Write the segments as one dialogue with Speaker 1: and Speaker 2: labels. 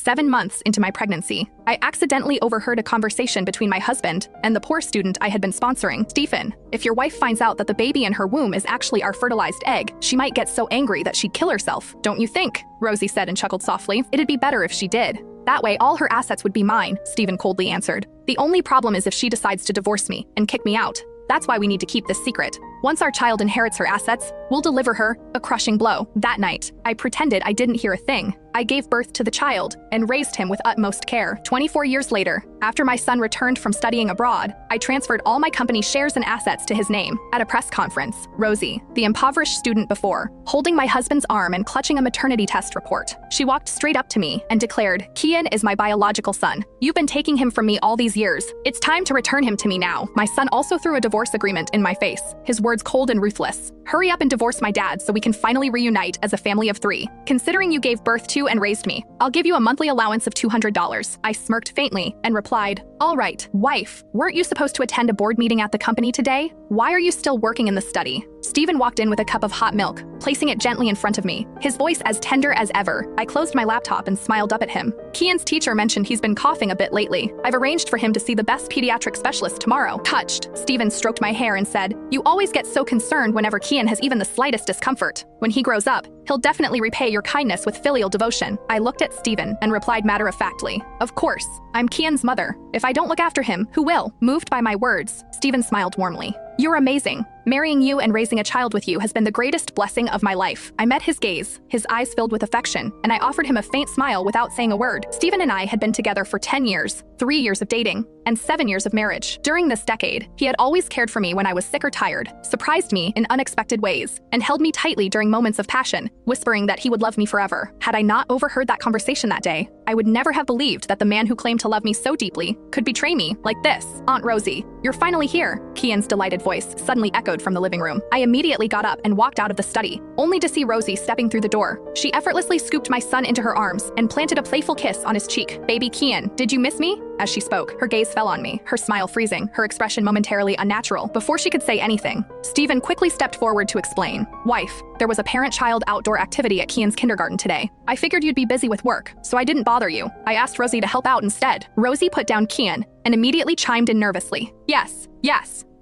Speaker 1: 7 months into my pregnancy, I accidentally overheard a conversation between my husband and the poor student I had been sponsoring. Stephen, if your wife finds out that the baby in her womb is actually our fertilized egg, she might get so angry that she'd kill herself, don't you think? Rosie said and chuckled softly. It'd be better if she did. That way, all her assets would be mine, Stephen coldly answered. The only problem is if she decides to divorce me and kick me out. That's why we need to keep this secret. Once our child inherits her assets, we'll deliver her a crushing blow. That night, I pretended I didn't hear a thing. I gave birth to the child and raised him with utmost care. 24 years later, after my son returned from studying abroad, I transferred all my company's shares and assets to his name. At a press conference, Rosie, the impoverished student before, holding my husband's arm and clutching a maternity test report, she walked straight up to me and declared, "Kian is my biological son. You've been taking him from me all these years. It's time to return him to me now." My son also threw a divorce agreement in my face, his words cold and ruthless. "Hurry up and divorce my dad so we can finally reunite as a family of 3. Considering you gave birth to and raised me, I'll give you a monthly allowance of $200. I smirked faintly and replied, "All right, wife, weren't you supposed to attend a board meeting at the company today? Why are you still working in the study?" Stephen walked in with a cup of hot milk, placing it gently in front of me, his voice as tender as ever. I closed my laptop and smiled up at him. Kian's teacher mentioned he's been coughing a bit lately. I've arranged for him to see the best pediatric specialist tomorrow. Touched, Stephen stroked my hair and said, "You always get so concerned whenever Kian has even the slightest discomfort. When he grows up, he'll definitely repay your kindness with filial devotion." I looked at Stephen and replied matter-of-factly, "Of course, I'm Kian's mother. If I don't look after him, who will?" Moved by my words, Stephen smiled warmly. "You're amazing. Marrying you and raising a child with you has been the greatest blessing of my life." I met his gaze, his eyes filled with affection, and I offered him a faint smile without saying a word. Stephen and I had been together for 10 years, 3 years of dating, and 7 years of marriage. During this decade, he had always cared for me when I was sick or tired, surprised me in unexpected ways, and held me tightly during moments of passion, whispering that he would love me forever. Had I not overheard that conversation that day, I would never have believed that the man who claimed to love me so deeply could betray me like this. "Aunt Rosie, you're finally here," Kian's delighted voice suddenly echoed from the living room. I immediately got up and walked out of the study, only to see Rosie stepping through the door. She effortlessly scooped my son into her arms and planted a playful kiss on his cheek. "Baby Kian, did you miss me?" As she spoke, her gaze fell on me, her smile freezing, her expression momentarily unnatural. Before she could say anything, Stephen quickly stepped forward to explain. "Wife, there was a parent-child outdoor activity at Kian's kindergarten today. I figured you'd be busy with work, so I didn't bother you. I asked Rosie to help out instead." Rosie put down Kian and immediately chimed in nervously. Yes,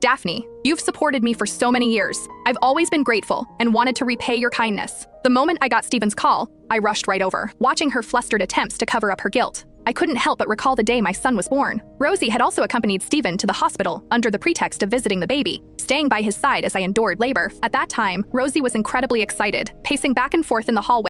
Speaker 1: Daphne, you've supported me for so many years. I've always been grateful and wanted to repay your kindness." The moment I got Stephen's call, I rushed right over, watching her flustered attempts to cover up her guilt. I couldn't help but recall the day my son was born. Rosie had also accompanied Stephen to the hospital under the pretext of visiting the baby, staying by his side as I endured labor. At that time, Rosie was incredibly excited, pacing back and forth in the hallway